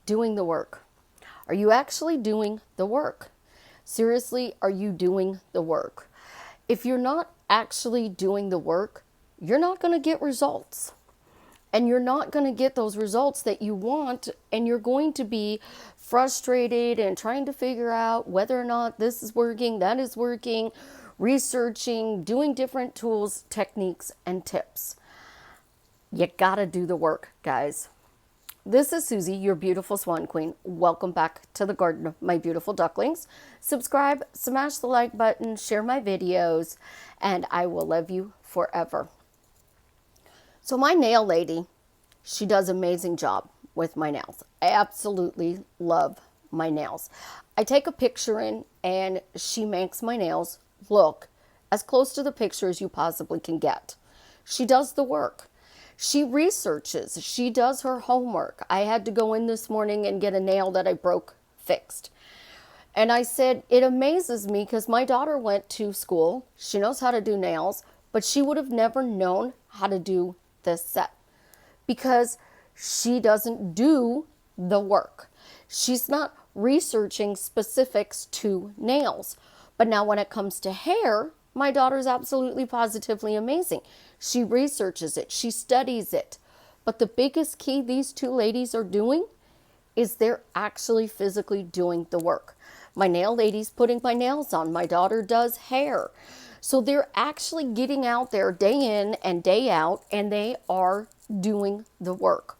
doing the work? Are you actually doing the work? Seriously, are you doing the work? If you're not actually doing the work, you're not going to get results. And you're not going to get those results that you want, and you're going to be frustrated and trying to figure out whether or not this is working, that is working, researching, doing different tools, techniques, and tips. You gotta do the work, guys. This is Susie, your beautiful swan queen. Welcome back to the garden of my beautiful ducklings. Subscribe, smash the like button, share my videos, and I will love you forever. So my nail lady, she does an amazing job with my nails. I absolutely love my nails. I take a picture in and she makes my nails look as close to the picture as you possibly can get. She does the work. She researches. She does her homework. I had to go in this morning and get a nail that I broke fixed. And I said, it amazes me because my daughter went to school. She knows how to do nails, but she would have never known how to do this set because she doesn't do the work. She's not researching specifics to nails. But now when it comes to hair, my daughter's absolutely positively amazing. She researches it. She studies it. But the biggest key these two ladies are doing is they're actually physically doing the work. My nail lady's putting my nails on. My daughter does hair. So they're actually getting out there day in and day out, and they are doing the work.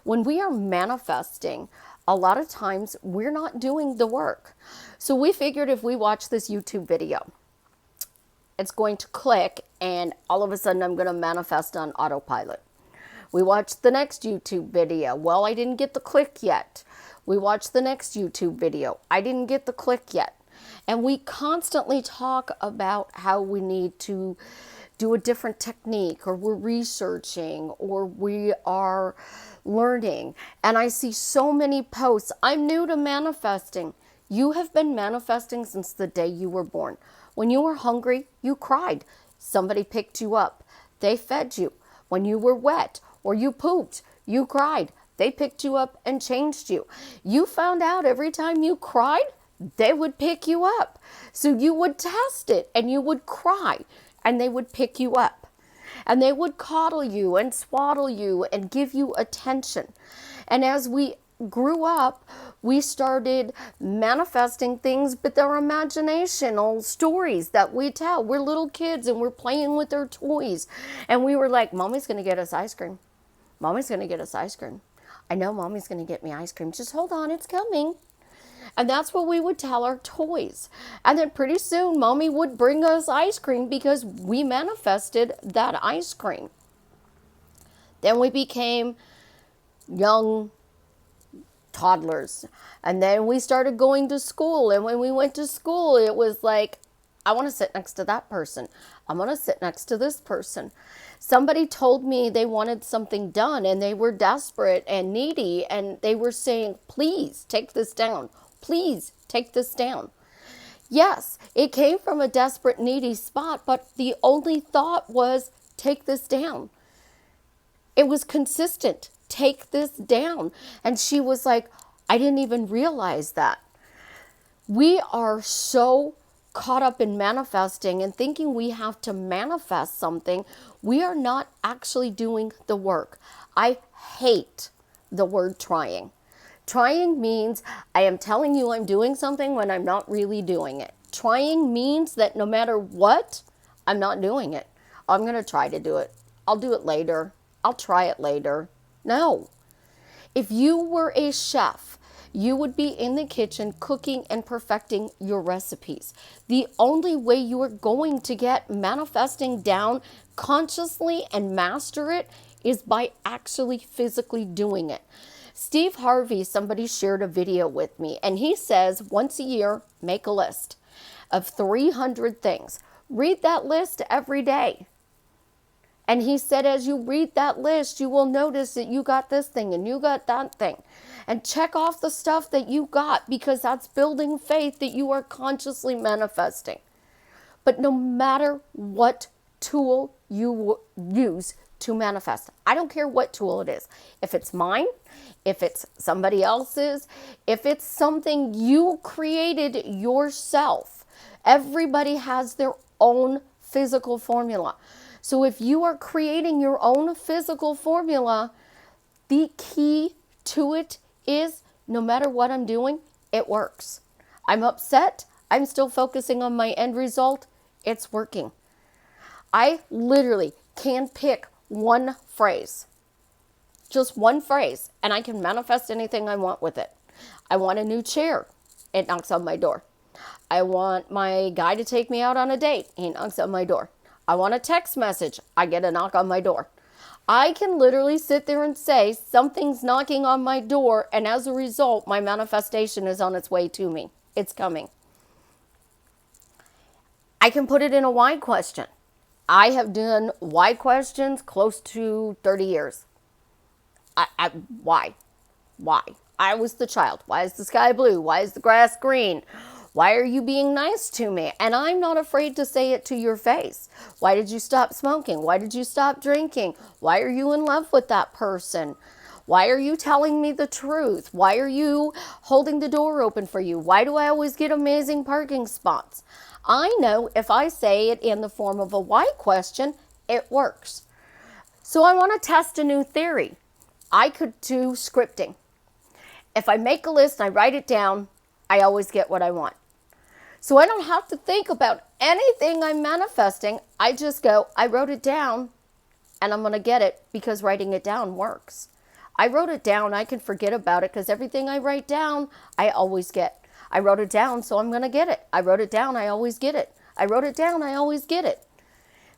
When we are manifesting, a lot of times we're not doing the work. So we figured if we watch this YouTube video, it's going to click and all of a sudden I'm going to manifest on autopilot. We watched the next YouTube video. Well, I didn't get the click yet. We watched the next YouTube video. I didn't get the click yet. And we constantly talk about how we need to do a different technique, or we're researching, or we are learning. And I see so many posts. I'm new to manifesting. You have been manifesting since the day you were born. When you were hungry, you cried. Somebody picked you up. They fed you. When you were wet or you pooped, you cried. They picked you up and changed you. You found out every time you cried, they would pick you up. So you would test it and you would cry and they would pick you up. And they would coddle you and swaddle you and give you attention. And as we grew up, we started manifesting things, but they're imaginational stories that we tell. We're little kids and we're playing with our toys. And we were like, Mommy's going to get us ice cream. Mommy's going to get us ice cream. I know Mommy's going to get me ice cream. Just hold on, it's coming. And that's what we would tell our toys. And then pretty soon, Mommy would bring us ice cream because we manifested that ice cream. Then we became young toddlers. And then we started going to school. And when we went to school, it was like, I want to sit next to that person. I'm going to sit next to this person. Somebody told me they wanted something done and they were desperate and needy. And they were saying, please take this down. Please take this down. Yes, it came from a desperate, needy spot, but the only thought was, take this down. It was consistent. Take this down. And she was like, I didn't even realize that. We are so caught up in manifesting and thinking we have to manifest something. We are not actually doing the work. I hate the word trying. Trying means I am telling you I'm doing something when I'm not really doing it. Trying means that no matter what, I'm not doing it. I'm going to try to do it. I'll do it later. I'll try it later. No. If you were a chef, you would be in the kitchen cooking and perfecting your recipes. The only way you are going to get manifesting down consciously and master it is by actually physically doing it. Steve Harvey, somebody shared a video with me, and he says once a year, make a list of 300 things. Read that list every day. And he said, as you read that list, you will notice that you got this thing and you got that thing. And check off the stuff that you got, because that's building faith that you are consciously manifesting. But no matter what tool you use to manifest. I don't care what tool it is. If it's mine, if it's somebody else's, if it's something you created yourself. Everybody has their own physical formula. So if you are creating your own physical formula, the key to it is no matter what I'm doing, it works. I'm upset. I'm still focusing on my end result. It's working. I literally can pick one phrase, just one phrase, and I can manifest anything I want with it. I want a new chair. It knocks on my door. I want my guy to take me out on a date. He knocks on my door. I want a text message. I get a knock on my door. I can literally sit there and say something's knocking on my door, and as a result, my manifestation is on its way to me. It's coming. I can put it in a why question. I have done why questions close to 30 years. Why? Why? I was the child. Why is the sky blue? Why is the grass green? Why are you being nice to me? And I'm not afraid to say it to your face. Why did you stop smoking? Why did you stop drinking? Why are you in love with that person? Why are you telling me the truth? Why are you holding the door open for you? Why do I always get amazing parking spots? I know if I say it in the form of a why question, it works. So I want to test a new theory. I could do scripting. If I make a list and I write it down, I always get what I want. So I don't have to think about anything I'm manifesting. I just go, I wrote it down and I'm going to get it because writing it down works. I wrote it down. I can forget about it because everything I write down, I always get. I wrote it down, so I'm going to get it. I wrote it down. I always get it. I wrote it down. I always get it.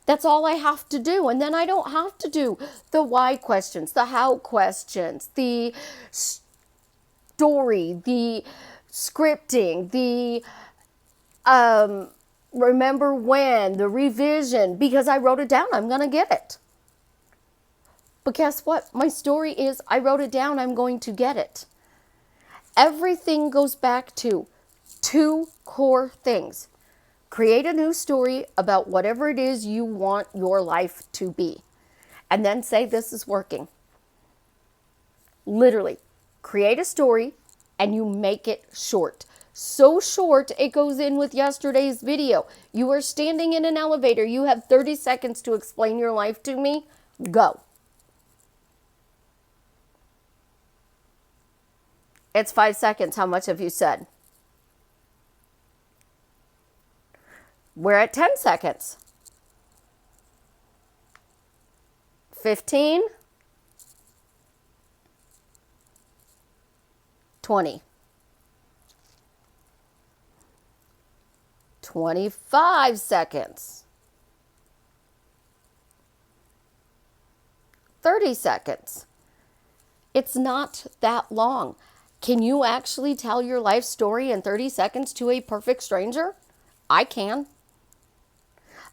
That's all I have to do. And then I don't have to do the why questions, the how questions, the story, the scripting, the remember when, the revision, because I wrote it down, I'm going to get it. But guess what? My story is I wrote it down, I'm going to get it. Everything goes back to two core things. Create a new story about whatever it is you want your life to be. And then say this is working. Literally, create a story and you make it short. So short, it goes in with yesterday's video. You are standing in an elevator. You have 30 seconds to explain your life to me. Go. It's 5 seconds. How much have you said? We're at 10 seconds. 15. 20. 25 seconds. 30 seconds. It's not that long. Can you actually tell your life story in 30 seconds to a perfect stranger? I can.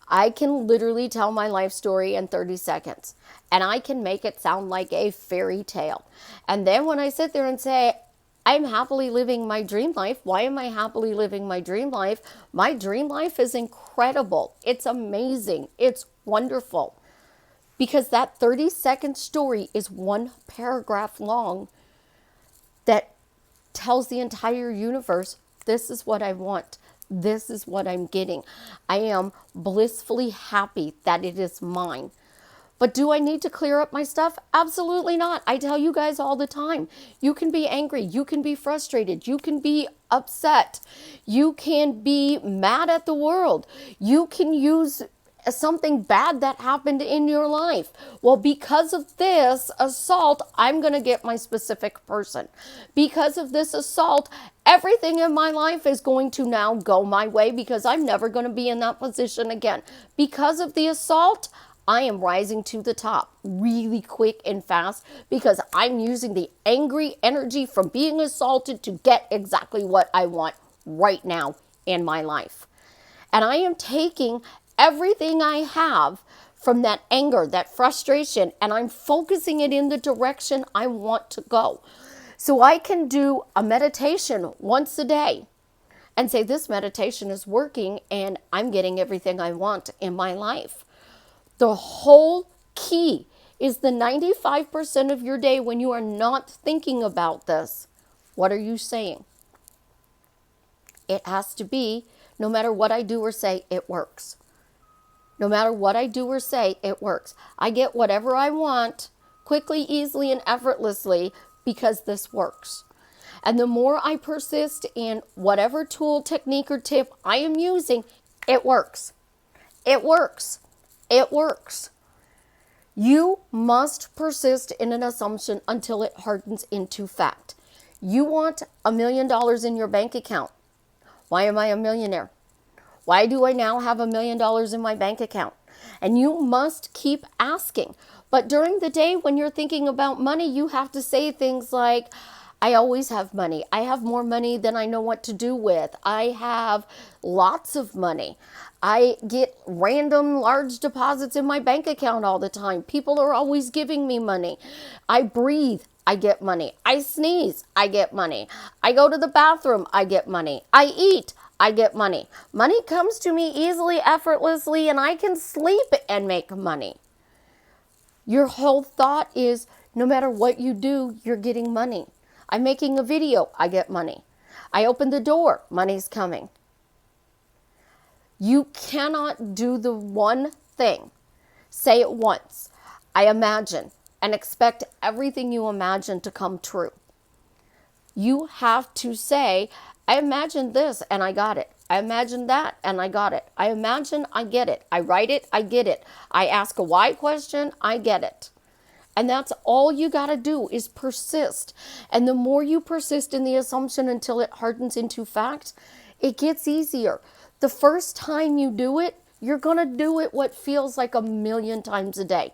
I can literally tell my life story in 30 seconds. And I can make it sound like a fairy tale. And then when I sit there and say, I'm happily living my dream life. Why am I happily living my dream life? My dream life is incredible. It's amazing. It's wonderful. Because that 30-second story is one paragraph long that tells the entire universe, this is what I want. This is what I'm getting. I am blissfully happy that it is mine. But do I need to clear up my stuff? Absolutely not. I tell you guys all the time, you can be angry. You can be frustrated. You can be upset. You can be mad at the world. You can use something bad that happened in your life. Well, because of this assault, I'm going to get my specific person. Because of this assault, everything in my life is going to now go my way because I'm never going to be in that position again. Because of the assault, I am rising to the top really quick and fast because I'm using the angry energy from being assaulted to get exactly what I want right now in my life. And I am taking everything I have from that anger, that frustration, and I'm focusing it in the direction I want to go. So I can do a meditation once a day and say, this meditation is working and I'm getting everything I want in my life. The whole key is the 95% of your day when you are not thinking about this. What are you saying? It has to be, no matter what I do or say, it works. No matter what I do or say, it works. I get whatever I want quickly, easily, and effortlessly because this works. And the more I persist in whatever tool, technique, or tip I am using, it works. It works. It works. You must persist in an assumption until it hardens into fact. You want $1 million in your bank account. Why am I a millionaire? Why do I now have $1 million in my bank account? And you must keep asking. But during the day when you're thinking about money, you have to say things like, I always have money. I have more money than I know what to do with. I have lots of money. I get random large deposits in my bank account all the time. People are always giving me money. I breathe. I get money. I sneeze. I get money. I go to the bathroom. I get money. I eat. I get money. Money comes to me easily, effortlessly, and I can sleep and make money. Your whole thought is no matter what you do, you're getting money. I'm making a video, I get money. I open the door, money's coming. You cannot do the one thing. Say it once. I imagine, and expect everything you imagine to come true. You have to say, I imagined this and I got it. I imagined that and I got it. I imagine I get it. I write it, I get it. I ask a why question, I get it. And that's all you got to do is persist. And the more you persist in the assumption until it hardens into fact, it gets easier. The first time you do it, you're going to do it what feels like 1,000,000 times a day.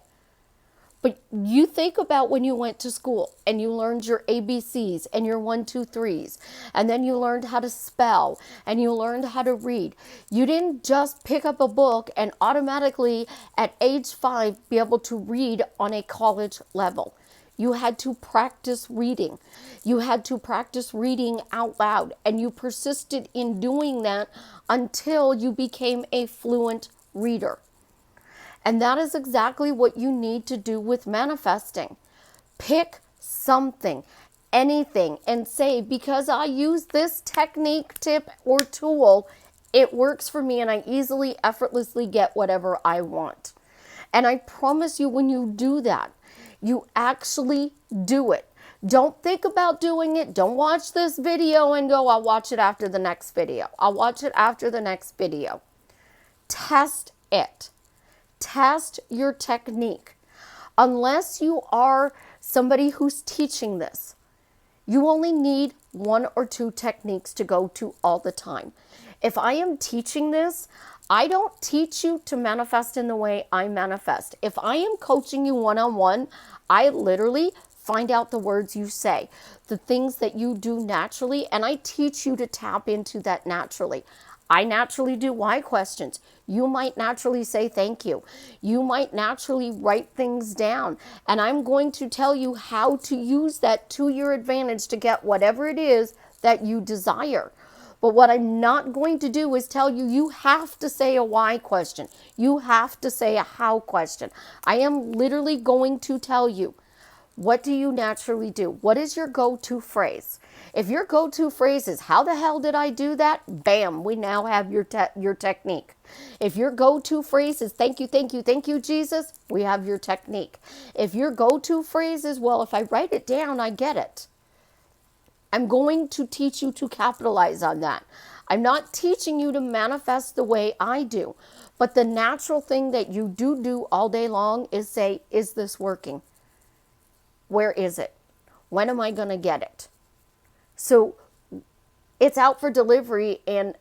But you think about when you went to school and you learned your ABCs and your 1, 2, 3s, and then you learned how to spell and you learned how to read. You didn't just pick up a book and automatically at age 5 be able to read on a college level. You had to practice reading. You had to practice reading out loud, and you persisted in doing that until you became a fluent reader. And that is exactly what you need to do with manifesting. Pick something, anything, and say, because I use this technique, tip, or tool, it works for me and I easily, effortlessly get whatever I want. And I promise you, when you do that, you actually do it. Don't think about doing it. Don't watch this video and go, I'll watch it after the next video. I'll watch it after the next video. Test it. Test your technique. Unless you are somebody who's teaching this, you only need 1 or 2 techniques to go to all the time. If I am teaching this, I don't teach you to manifest in the way I manifest. If I am coaching you one-on-one, I literally find out the words you say, the things that you do naturally, and I teach you to tap into that naturally. I naturally do why questions. You might naturally say thank you. You might naturally write things down. And I'm going to tell you how to use that to your advantage to get whatever it is that you desire. But what I'm not going to do is tell you, you have to say a why question. You have to say a how question. I am literally going to tell you, what do you naturally do? What is your go-to phrase? If your go-to phrase is, how the hell did I do that? Bam, we now have your technique. If your go-to phrase is, thank you, Jesus, we have your technique. If your go-to phrase is, well, if I write it down, I get it. I'm going to teach you to capitalize on that. I'm not teaching you to manifest the way I do, but the natural thing that you do all day long is say, is this working? Where is it? When am I going to get it? So it's out for delivery and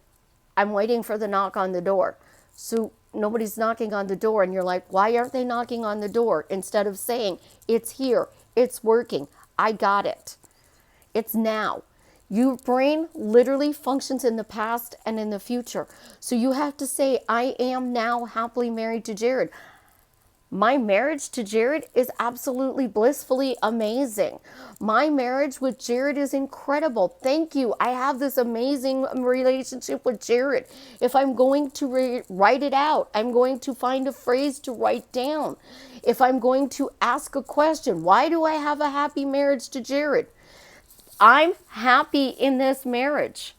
I'm waiting for the knock on the door. So nobody's knocking on the door and you're like, why aren't they knocking on the door? Instead of saying, it's here, it's working, I got it. It's now. Your brain literally functions in the past and in the future. So you have to say, I am now happily married to Jared. My marriage to Jared is absolutely blissfully amazing. My marriage with Jared is incredible. Thank you. I have this amazing relationship with Jared. If I'm going to write it out, I'm going to find a phrase to write down. If I'm going to ask a question, why do I have a happy marriage to Jared? I'm happy in this marriage.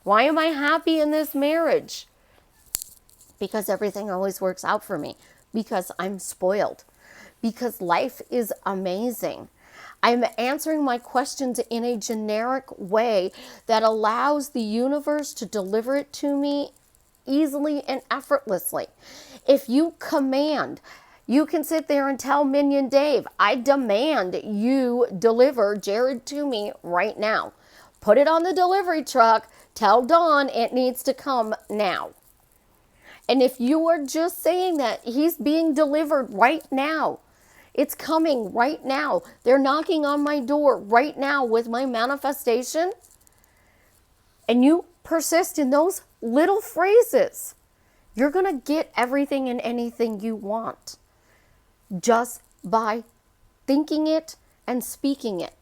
Why am I happy in this marriage? Because everything always works out for me. Because I'm spoiled. Because life is amazing. I'm answering my questions in a generic way that allows the universe to deliver it to me easily and effortlessly. If you command, you can sit there and tell Minion Dave, I demand you deliver Jared to me right now. Put it on the delivery truck. Tell Dawn it needs to come now. And if you are just saying that, he's being delivered right now. It's coming right now. They're knocking on my door right now with my manifestation. And you persist in those little phrases. You're going to get everything and anything you want just by thinking it and speaking it.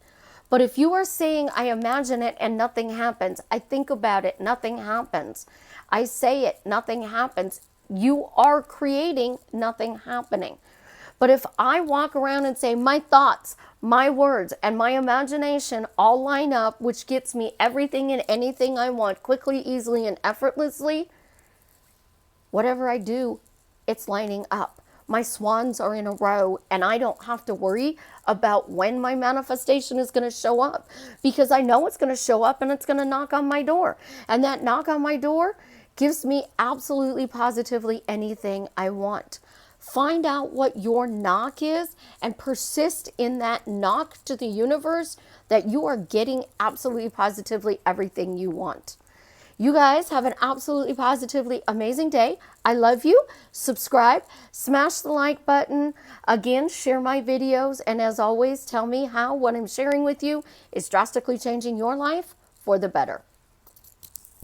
But if you are saying, I imagine it and nothing happens, I think about it, nothing happens, I say it, nothing happens, you are creating nothing happening. But if I walk around and say my thoughts, my words, and my imagination all line up, which gets me everything and anything I want quickly, easily, and effortlessly, whatever I do, it's lining up. My swans are in a row, and I don't have to worry about when my manifestation is going to show up, because I know it's going to show up and it's going to knock on my door. And that knock on my door gives me absolutely positively anything I want. Find out what your knock is and persist in that knock to the universe that you are getting absolutely positively everything you want. You guys have an absolutely positively amazing day. I love you. Subscribe, smash the like button. Again, share my videos. And as always, tell me how what I'm sharing with you is drastically changing your life for the better.